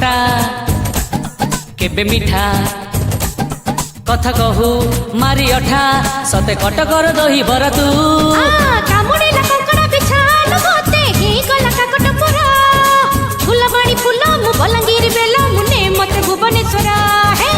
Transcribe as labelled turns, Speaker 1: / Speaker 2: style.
Speaker 1: खटा केबे मिठा कथा कहू मारी अठा सते कटकर दही बर तू
Speaker 2: कामुड़ेला कंकड़ा बिछाल मते ही गला काकट पुरा फुलबाणी फुल मु बलंगीर बेला मुने मते भुवनेश्वर हे